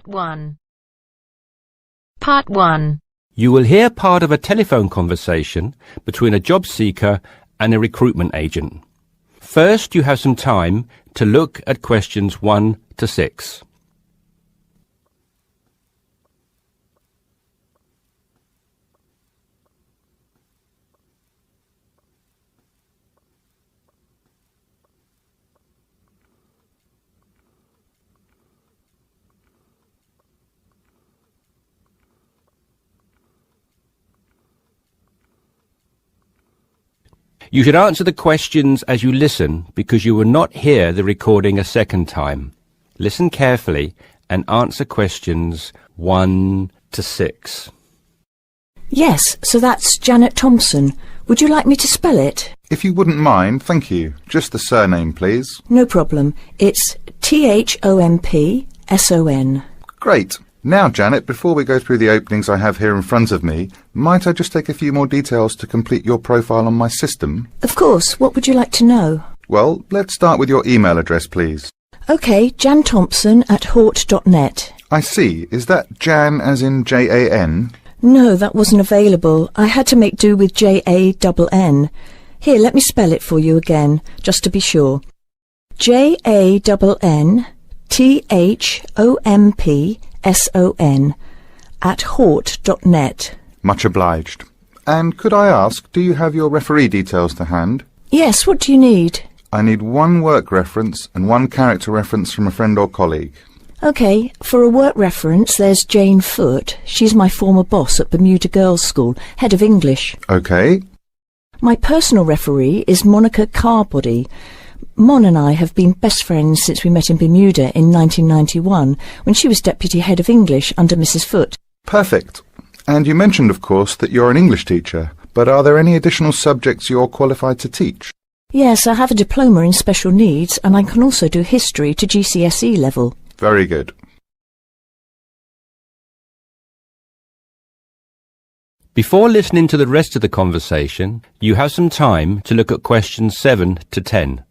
Part 1. Part 1. You will hear part of a telephone conversation between a job seeker and a recruitment agent. First, you have some time to look at questions 1 to 6. You should answer the questions as you listen because you will not hear the recording a second time. Listen carefully and answer questions 1 to 6. Yes, so that's Janet Thompson. Would you like me to spell it? If you wouldn't mind, thank you. Just the surname, please. No problem. It's Thompson. Great. Now, Janet, before we go through the openings I have here in front of me, might I just take a few more details to complete your profile on my system? Of course. What would you like to know? Well, let's start with your email address, please. OK, janthompson@hort.net. I see. Is that Jan as in Jan? No, that wasn't available. I had to make do with Jann. Here, let me spell it for you again, just to be sure. JANNTHOMPSON@hort.net. Much obliged. And could I ask, do you have your referee details to hand? Yes, what do you need? I need one work reference and one character reference from a friend or colleague. OK, for a work reference, there's Jane Foote. She's my former boss at Bermuda Girls' School, head of English. OK. My personal referee is Monica Carbody. Mon and I have been best friends since we met in Bermuda in 1991, when she was deputy head of English under Mrs. Foote. Perfect. And you mentioned, of course, that you're an English teacher, but are there any additional subjects you're qualified to teach? Yes, I have a diploma in special needs, and I can also do history to GCSE level. Very good. Before listening to the rest of the conversation, you have some time to look at questions 7 to 10.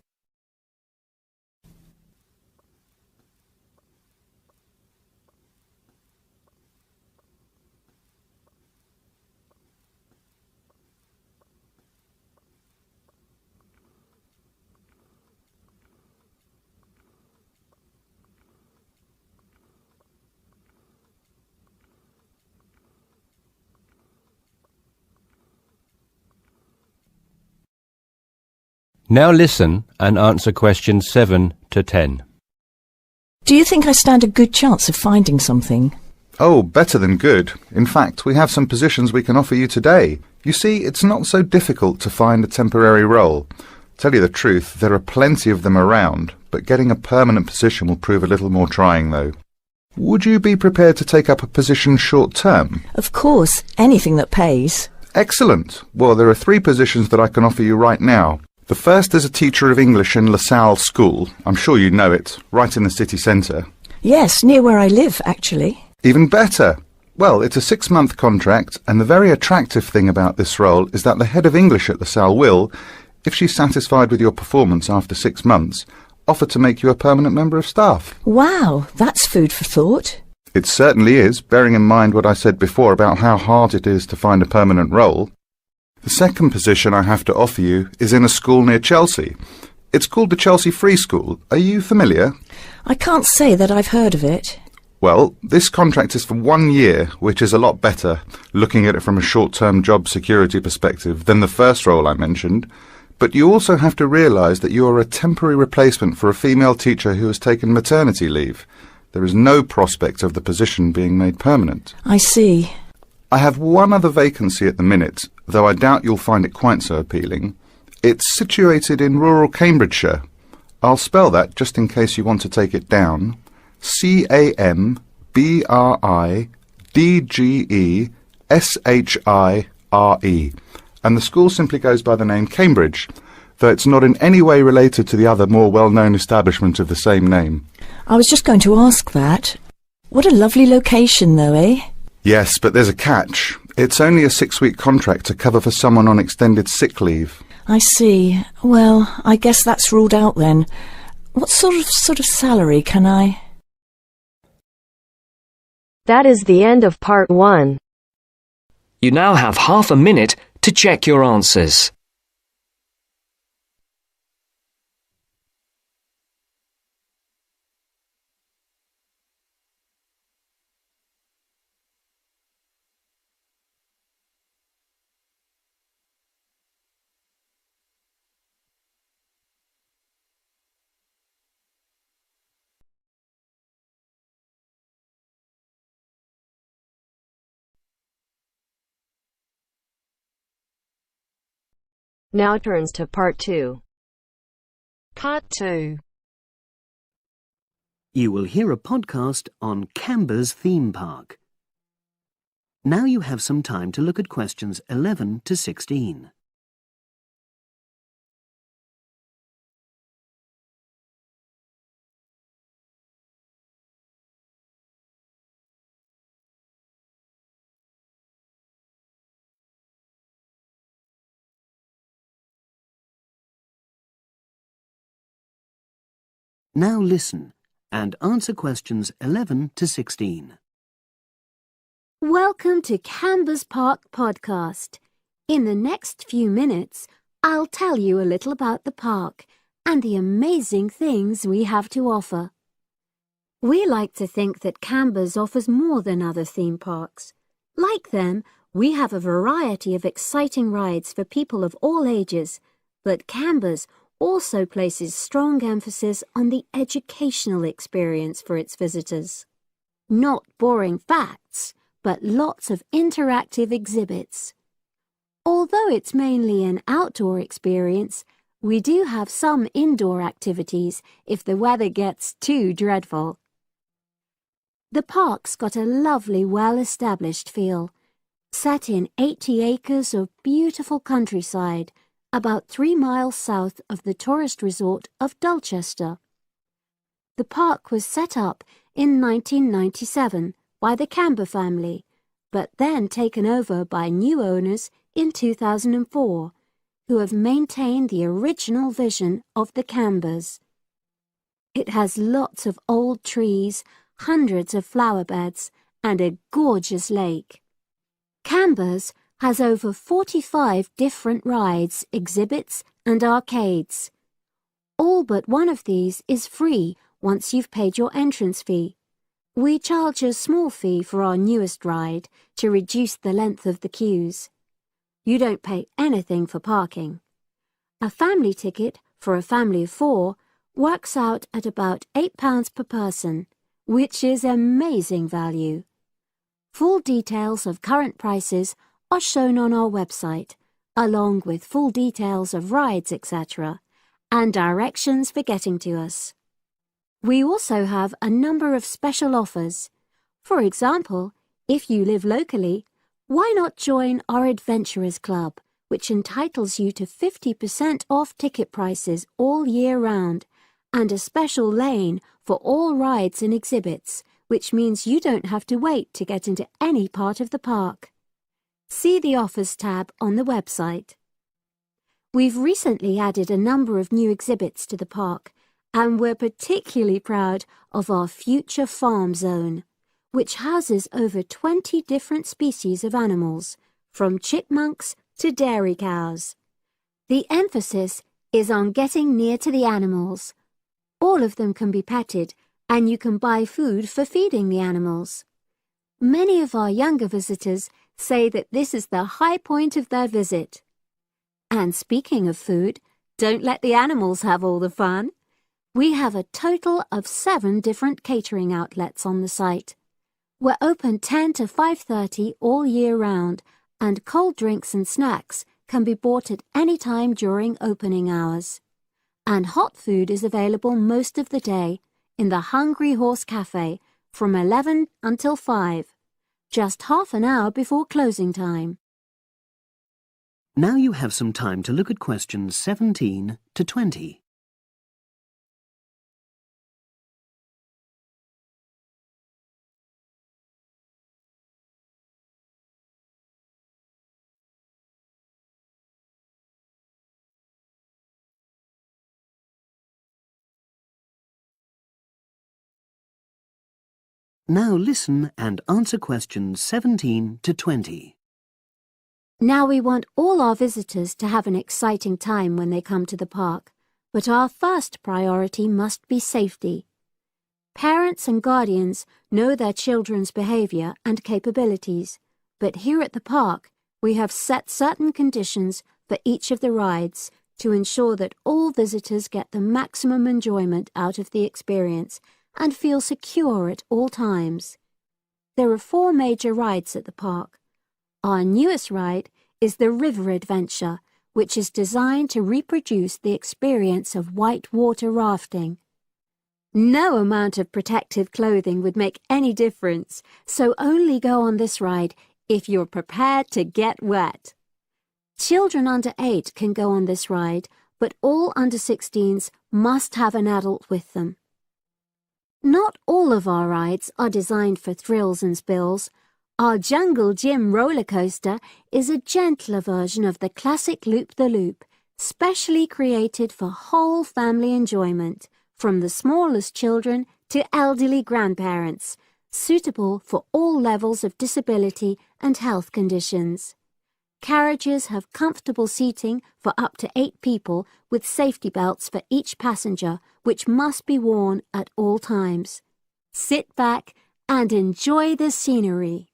Now listen and answer questions 7 to 10. Do you think I stand a good chance of finding something? Oh, better than good. In fact, we have some positions we can offer you today. You see, it's not so difficult to find a temporary role. Tell you the truth, there are plenty of them around, but getting a permanent position will prove a little more trying, though. Would you be prepared to take up a position short-term? Of course, anything that pays. Excellent. Well, there are 3 positions that I can offer you right now. The first is a teacher of English in LaSalle School. I'm sure you know it, right in the city centre. Yes, near where I live, actually. Even better. Well, it's a 6-month contract, and the very attractive thing about this role is that the head of English at LaSalle will, if she's satisfied with your performance after 6 months, offer to make you a permanent member of staff. Wow, that's food for thought. It certainly is, bearing in mind what I said before about how hard it is to find a permanent role. The second position I have to offer you is in a school near Chelsea. It's called the Chelsea Free School. Are you familiar? I can't say that I've heard of it. Well, this contract is for 1 year, which is a lot better, looking at it from a short-term job security perspective, than the first role I mentioned. But you also have to realise that you are a temporary replacement for a female teacher who has taken maternity leave. There is no prospect of the position being made permanent. I see. I have one other vacancy at the minute, though I doubt you'll find it quite so appealing. It's situated in rural Cambridgeshire. I'll spell that just in case you want to take it down. CAMBRIDGESHIRE. And the school simply goes by the name Cambridge, though it's not in any way related to the other more well-known establishment of the same name. I was just going to ask that. What a lovely location, though, eh? Yes, but there's a catch. It's only a 6-week contract to cover for someone on extended sick leave. I see. Well, I guess that's ruled out then. What sort of salary can I... That is the end of part 1. You now have half a minute to check your answers. Now turns to part 2. Part 2. You will hear a podcast on Camber's theme park. Now you have some time to look at questions 11 to 16. Now listen and answer questions 11 to 16. Welcome to Camber's Park podcast. In the next few minutes, I'll tell you a little about the park and the amazing things we have to offer. We like to think that Camber's offers more than other theme parks. Like them, we have a variety of exciting rides for people of all ages, but Camber's also places strong emphasis on the educational experience for its visitors. Not boring facts, but lots of interactive exhibits. Although it's mainly an outdoor experience, we do have some indoor activities if the weather gets too dreadful. The park's got a lovely, well-established feel, set in 80 acres of beautiful countryside, about 3 miles south of the tourist resort of Dulchester. The park was set up in 1997 by the Camber family, but then taken over by new owners in 2004, who have maintained the original vision of the Cambers. It has lots of old trees, hundreds of flower beds, and a gorgeous lake. Cambers has over 45 different rides, exhibits, and arcades. All but one of these is free once you've paid your entrance fee. We charge a small fee for our newest ride to reduce the length of the queues. You don't pay anything for parking. A family ticket for a family of 4 works out at about £8 per person, which is amazing value. Full details of current prices are shown on our website, along with full details of rides, etc., and directions for getting to us. We also have a number of special offers. For example, if you live locally, why not join our Adventurers Club, which entitles you to 50% off ticket prices all year round, and a special lane for all rides and exhibits, which means you don't have to wait to get into any part of the park. See the Offers tab on the website. We've recently added a number of new exhibits to the park, and we're particularly proud of our Future Farm Zone, which houses over 20 different species of animals, from chipmunks to dairy cows. The emphasis is on getting near to the animals. All of them can be petted, and you can buy food for feeding the animals. Many of our younger visitors say that this is the high point of their visit. And speaking of food, don't let the animals have all the fun. We have a total of 7 different catering outlets on the site. We're open 10 to 5:30 all year round, and cold drinks and snacks can be bought at any time during opening hours. And hot food is available most of the day in the Hungry Horse Cafe from 11 until 5, just half an hour before closing time. Now you have some time to look at questions 17 to 20. Now listen and answer questions 17 to 20. Now we want all our visitors to have an exciting time when they come to the park, but our first priority must be safety. Parents and guardians know their children's behaviour and capabilities, but here at the park we have set certain conditions for each of the rides to ensure that all visitors get the maximum enjoyment out of the experience and feel secure at all times. There are 4 major rides at the park. Our newest ride is the River Adventure, which is designed to reproduce the experience of whitewater rafting. No amount of protective clothing would make any difference, so only go on this ride if you're prepared to get wet. Children under 8 can go on this ride, but all under 16s must have an adult with them. Not all of our rides are designed for thrills and spills. Our Jungle Gym roller coaster is a gentler version of the classic Loop-the-Loop, specially created for whole family enjoyment, from the smallest children to elderly grandparents, suitable for all levels of disability and health conditions. Carriages have comfortable seating for up to 8 people with safety belts for each passenger, which must be worn at all times. Sit back and enjoy the scenery.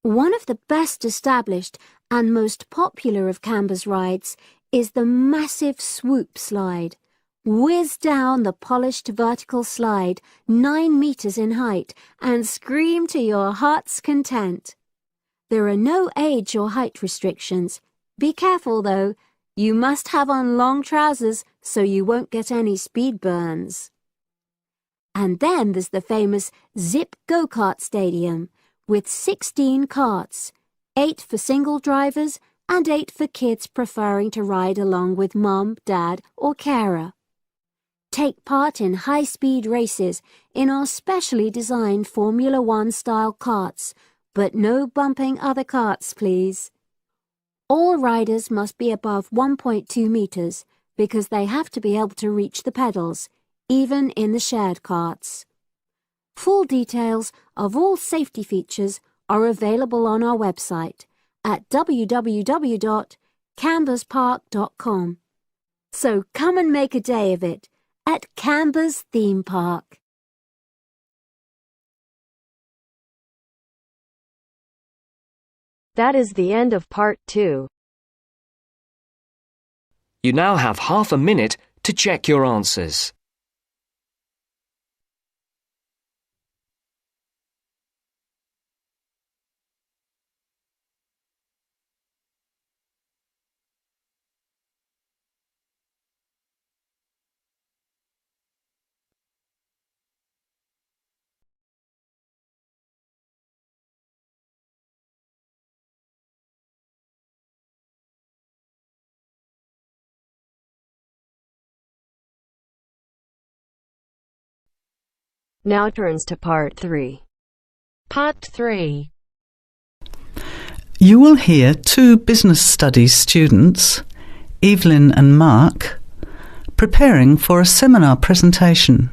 One of the best established and most popular of Canberra's rides is the massive Swoop slide. Whiz down the polished vertical slide 9 meters in height and scream to your heart's content. There are no age or height restrictions. Be careful though, you must have on long trousers so you won't get any speed burns. And then there's the famous Zip Go-Kart Stadium with 16 karts, 8 for single drivers and 8 for kids preferring to ride along with mum, dad or carer. Take part in high-speed races in our specially designed Formula One style karts, but no bumping other karts, please. All riders must be above 1.2 meters because they have to be able to reach the pedals, even in the shared karts. Full details of all safety features are available on our website at www.camberspark.com. So come and make a day of it at Canberra's Theme Park. That is the end of part 2. You now have half a minute to check your answers. Now turns to part 3. Part 3. You will hear 2 business studies students, Evelyn and Mark, preparing for a seminar presentation.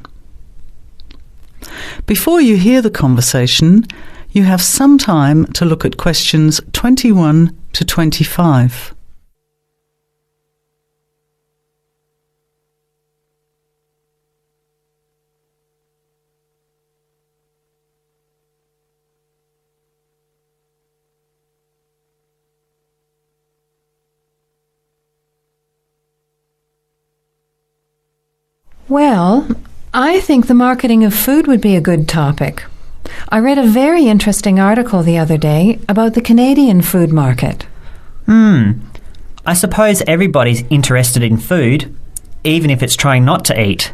Before you hear the conversation, you have some time to look at questions 21 to 25. Well, I think the marketing of food would be a good topic. I read a very interesting article the other day about the Canadian food market. I suppose everybody's interested in food, even if it's trying not to eat.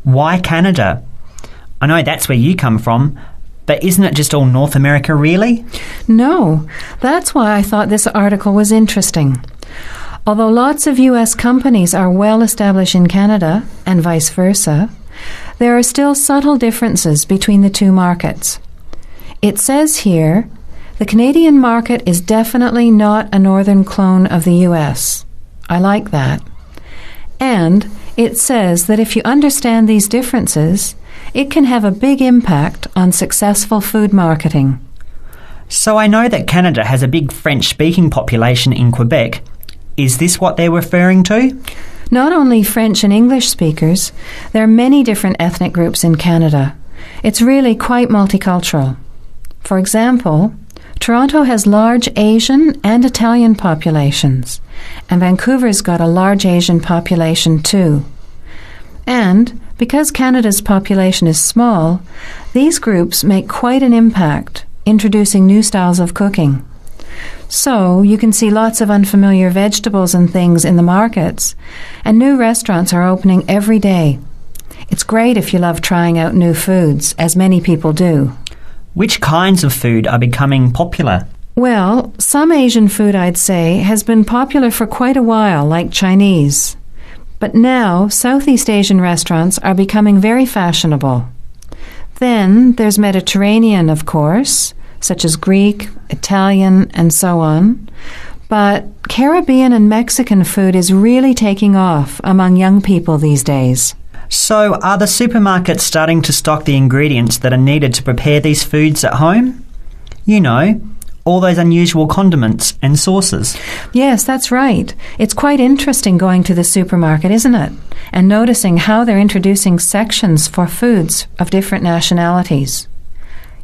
Why Canada? I know that's where you come from, but isn't it just all North America, really? No, that's why I thought this article was interesting. Although lots of U.S. companies are well established in Canada, and vice versa, there are still subtle differences between the 2 markets. It says here, the Canadian market is definitely not a northern clone of the U.S. I like that. And it says that if you understand these differences, It can have a big impact on successful food marketing. So I know that Canada has a big French-speaking population in Quebec. Is this what they're referring to? Not only French and English speakers, there are many different ethnic groups in Canada. It's really quite multicultural. For example, Toronto has large Asian and Italian populations, and Vancouver's got a large Asian population too. And because Canada's population is small, these groups make quite an impact, introducing new styles of cooking. So you can see lots of unfamiliar vegetables and things in the markets, and new restaurants are opening every day. It's great if you love trying out new foods, as many people do. Which kinds of food are becoming popular? Well, some Asian food, I'd say, has been popular for quite a while, like Chinese. But now, Southeast Asian restaurants are becoming very fashionable. Then there's Mediterranean, of course, such as Greek, Italian, and so on. But Caribbean and Mexican food is really taking off among young people these days. So are the supermarkets starting to stock the ingredients that are needed to prepare these foods at home? You know, all those unusual condiments and sauces. Yes, that's right. It's quite interesting going to the supermarket, isn't it? And noticing how they're introducing sections for foods of different nationalities.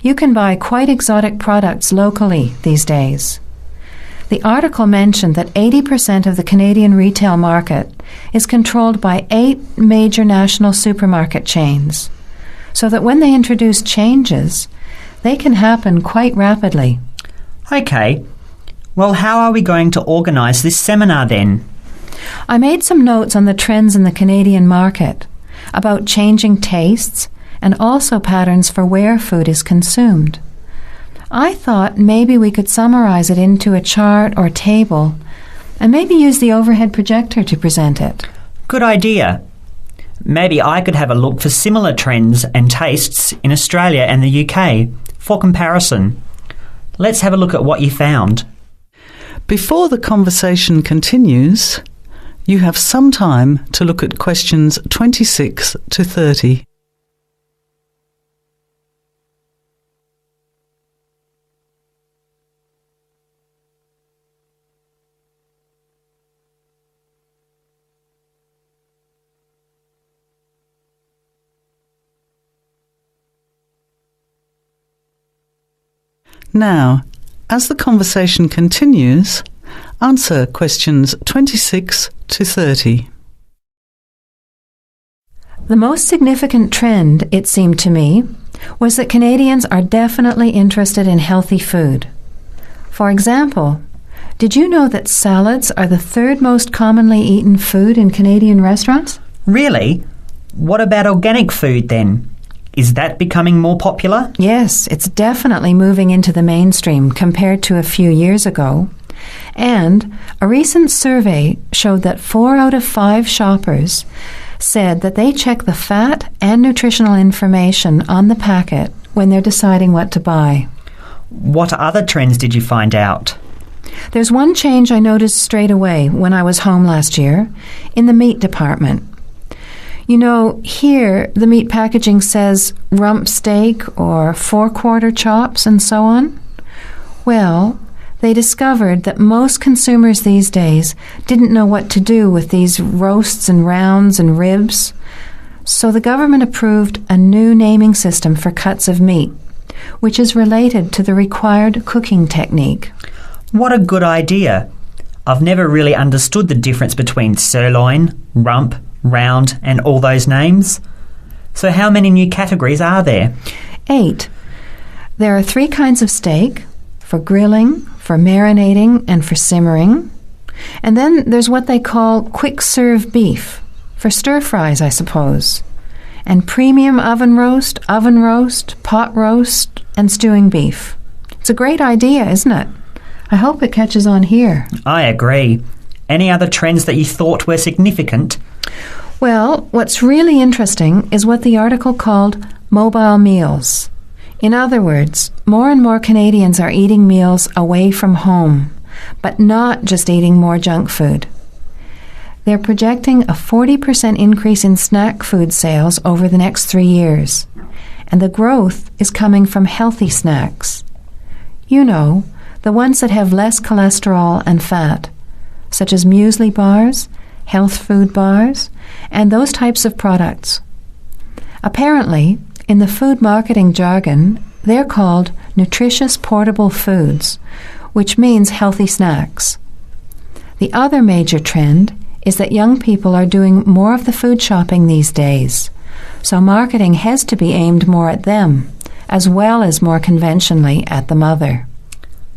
You can buy quite exotic products locally these days. The article mentioned that 80% of the Canadian retail market is controlled by 8 major national supermarket chains, so that when they introduce changes, they can happen quite rapidly. Okay. Well, how are we going to organise this seminar then? I made some notes on the trends in the Canadian market, about changing tastes, and also patterns for where food is consumed. I thought maybe we could summarize it into a chart or table, and maybe use the overhead projector to present it. Good idea. Maybe I could have a look for similar trends and tastes in Australia and the UK for comparison. Let's have a look at what you found. Before the conversation continues, you have some time to look at questions 26 to 30. Now, as the conversation continues, answer questions 26 to 30. The most significant trend, it seemed to me, was that Canadians are definitely interested in healthy food. For example, did you know that salads are the 3rd most commonly eaten food in Canadian restaurants? Really? What about organic food then? Is that becoming more popular? Yes, it's definitely moving into the mainstream compared to a few years ago. And a recent survey showed that 4 out of 5 shoppers said that they check the fat and nutritional information on the packet when they're deciding what to buy. What other trends did you find out? There's one change I noticed straight away when I was home last year in the meat department. You know, here the meat packaging says rump steak or 4-quarter chops and so on. Well, they discovered that most consumers these days didn't know what to do with these roasts and rounds and ribs. So the government approved a new naming system for cuts of meat, which is related to the required cooking technique. What a good idea. I've never really understood the difference between sirloin, rump, round and all those names. So how many new categories are there? 8. There are 3 kinds of steak, for grilling, for marinating and for simmering. And then there's what they call quick serve beef, for stir fries I suppose. And premium oven roast, pot roast and stewing beef. It's a great idea, isn't it? I hope it catches on here. I agree. Any other trends that you thought were significant? Well, what's really interesting is what the article called mobile meals. In other words, more and more Canadians are eating meals away from home, but not just eating more junk food. They're projecting a 40% increase in snack food sales over the next 3 years. And the growth is coming from healthy snacks. You know, the ones that have less cholesterol and fat, such as muesli bars, health food bars, and those types of products. Apparently, in the food marketing jargon, they're called nutritious portable foods, which means healthy snacks. The other major trend is that young people are doing more of the food shopping these days, so marketing has to be aimed more at them, as well as more conventionally at the mother.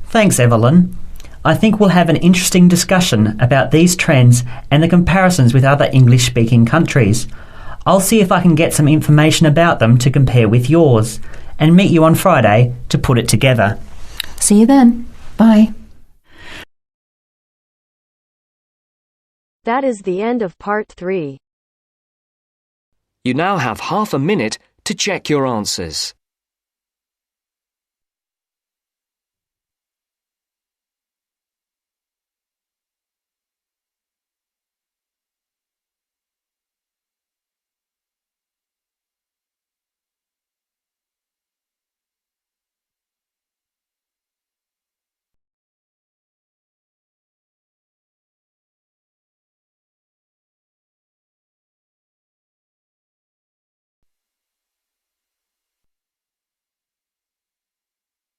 Thanks, Evelyn. I think we'll have an interesting discussion about these trends and the comparisons with other English-speaking countries. I'll see if I can get some information about them to compare with yours, and meet you on Friday to put it together. See you then. Bye. That is the end of part 3. You now have half a minute to check your answers.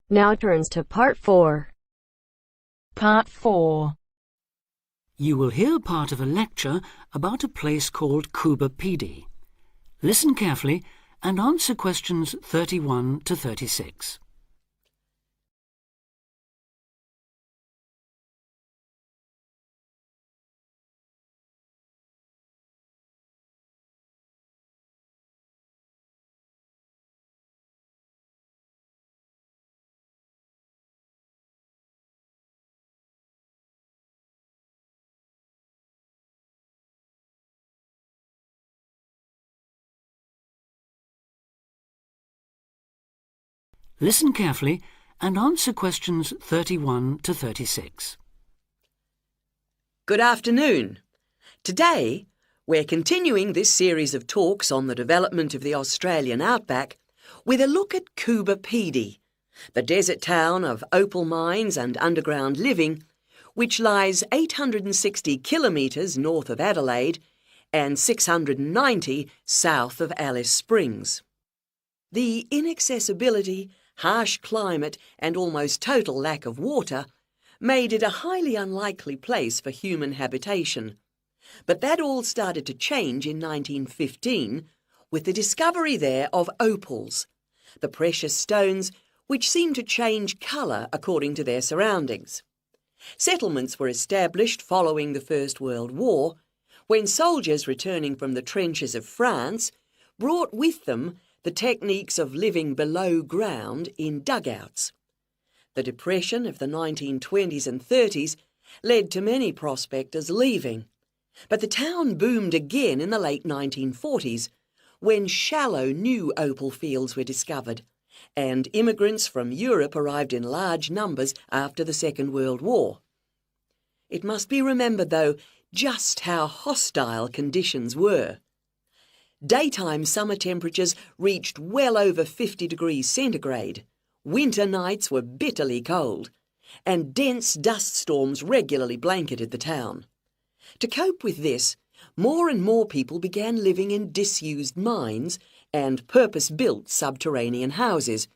Now turns to part 4. Part 4. You will hear part of a lecture about a place called Kuba Pedy. Listen carefully and answer questions 31 to 36. Listen carefully and answer questions 31 to 36. Good afternoon. Today, we're continuing this series of talks on the development of the Australian outback with a look at Kuba Pedy, the desert town of opal mines and underground living, which lies 860 kilometres north of Adelaide and 690 south of Alice Springs. The inaccessibility, harsh climate and almost total lack of water made it a highly unlikely place for human habitation. But that all started to change in 1915 with the discovery there of opals, the precious stones which seem to change colour according to their surroundings. Settlements were established following the First World War, when soldiers returning from the trenches of France brought with them the techniques of living below ground in dugouts. The depression of the 1920s and 30s led to many prospectors leaving, but the town boomed again in the late 1940s when shallow new opal fields were discovered, and immigrants from Europe arrived in large numbers after the Second World War. It must be remembered, though, just how hostile conditions were. Daytime summer temperatures reached well over 50 degrees centigrade, winter nights were bitterly cold, and dense dust storms regularly blanketed the town. To cope with this, more and more people began living in disused mines and purpose-built subterranean houses,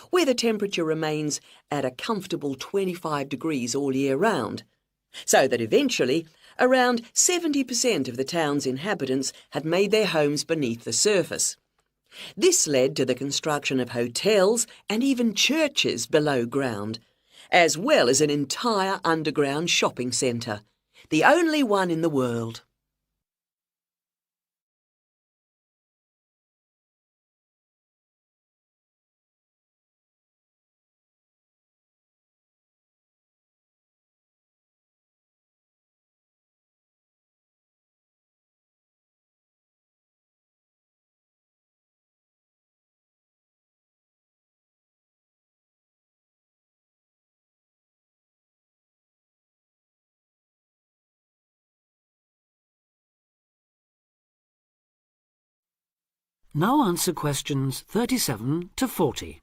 where the temperature remains at a comfortable 25 degrees all year round, so that eventually around 70% of the town's inhabitants had made their homes beneath the surface. This led to the construction of hotels and even churches below ground, as well as an entire underground shopping centre, the only one in the world. Now answer questions 37 to 40.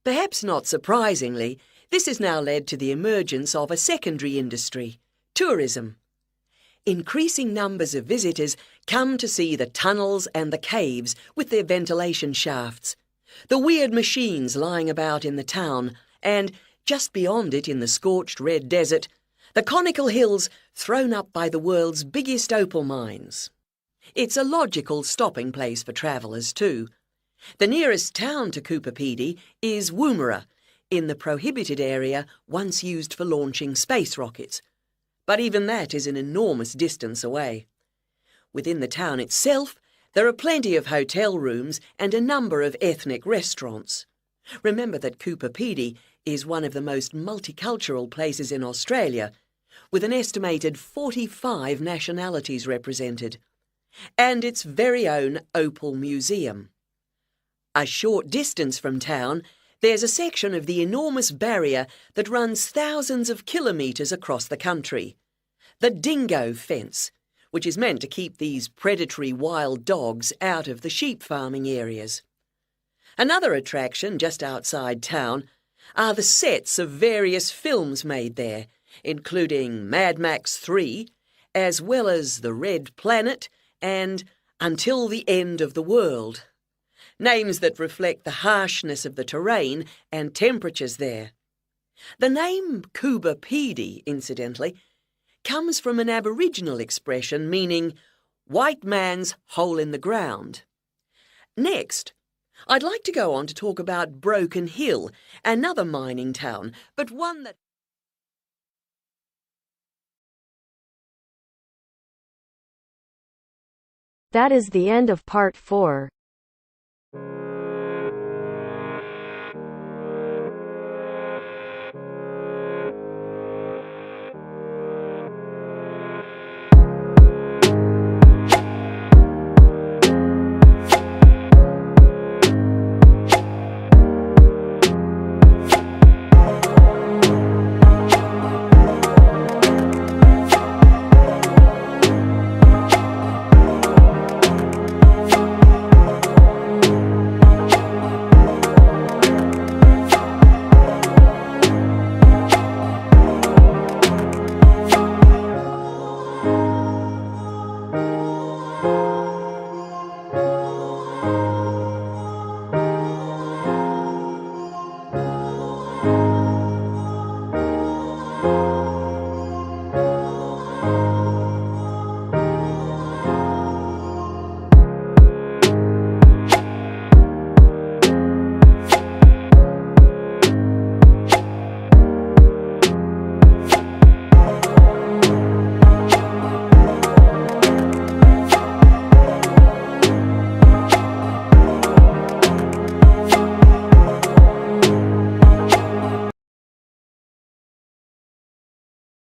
Perhaps not surprisingly, this has now led to the emergence of a secondary industry, tourism. Increasing numbers of visitors come to see the tunnels and the caves with their ventilation shafts, the weird machines lying about in the town, and, just beyond it in the scorched red desert, the conical hills thrown up by the world's biggest opal mines. It's a logical stopping place for travellers too. The nearest town to Coober Pedy is Woomera, in the prohibited area once used for launching space rockets. But even that is an enormous distance away. Within the town itself, there are plenty of hotel rooms and a number of ethnic restaurants. Remember that Coober Pedy is one of the most multicultural places in Australia, with an estimated 45 nationalities represented, and its very own Opal Museum. A short distance from town, there's a section of the enormous barrier that runs thousands of kilometres across the country. The Dingo Fence, which is meant to keep these predatory wild dogs out of the sheep farming areas. Another attraction just outside town are the sets of various films made there, including Mad Max 3, as well as The Red Planet and Until the End of the World. Names that reflect the harshness of the terrain and temperatures there. The name Coober Pedy, incidentally, comes from an Aboriginal expression meaning white man's hole in the ground. Next, I'd like to go on to talk about Broken Hill, another mining town, but one that... That is the end of part 4.